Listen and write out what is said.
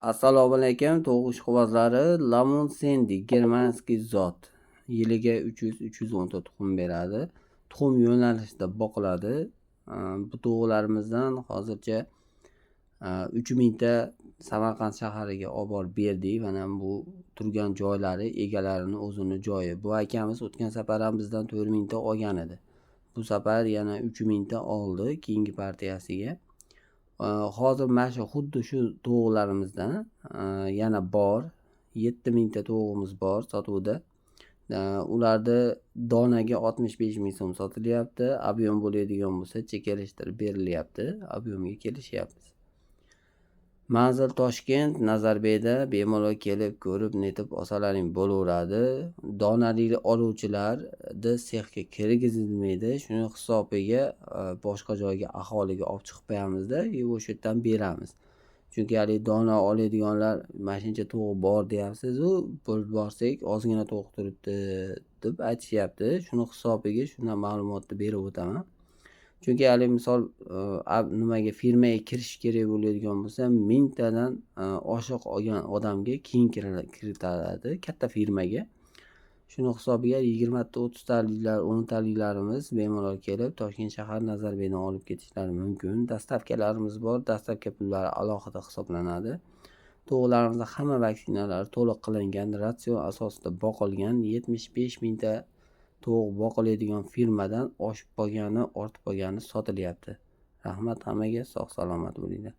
Assalomu alaykum tovuq ishqibozlari. Lamon Sendi germanskiy zot. Yiliga 300-310 tuxum beradi. Tuxum yo'nalishida boqiladi. Bu tovuqlarimizdan hozircha 3000 ta Samarqand shahariga olib borib berdik. Mana bu turgan joylari egalarini o'zini joyi. Bu akamiz o'tgan safar ham bizdan 4000 ta olgan edi. Bu safar yana 3000 ta oldi keyingi partiyasiga. Hozir mana shu xuddi shu tovuqlarimizdan yana bor 7000 ta tovuqimiz bor sotuvda. Ularni donaga 65 ming so'm sotilyapti. Ob'yom bo'ladigan bo'lsa chekilishtirib berilyapti. Ob'yomga kelishyapmiz. Manzil Toshkent, Nazarbekda bemalol kelib ko'rib netib olsalaring bo'laveradi. Donali oluvchilarni sexga kirgizilmaydi. Shuni hisobiga boshqa joyga aholiga olib chiqib qo'yamizda, o'sha yerdan beramiz. Chunki hali dona oladiganlar mashincha tovuq bor deyapsiz-u, borsak ozgina tovuq turibdi deb aytishyapti. Shuni hisobiga shundan ma'lumotni berib o'taman. Chunki hali misol nimaga firmaga kirish kerak bo'ladigan bo'lsa 1000 tadan oshiq olgan odamga keyin kiritiladi katta firmaga. Shuni hisobiga 20 ta 30 taliklar 10 taliklarimiz bemalol kelib Toshkent shahar Nazarbekdan olib ketishlari mumkin. Dastavkalarimiz bor. Dastavka pullari alohida hisoblanadi. Tovuqlarimizda hamma vaksinalari to'liq qilingan, ratsion asosida boqilgan 75 ming ta tovuq boqiladigan firmadan oshib qolgani, ortib qolgani sotilyapti. Rahmat hammaga, sog' salomat bo'linglar.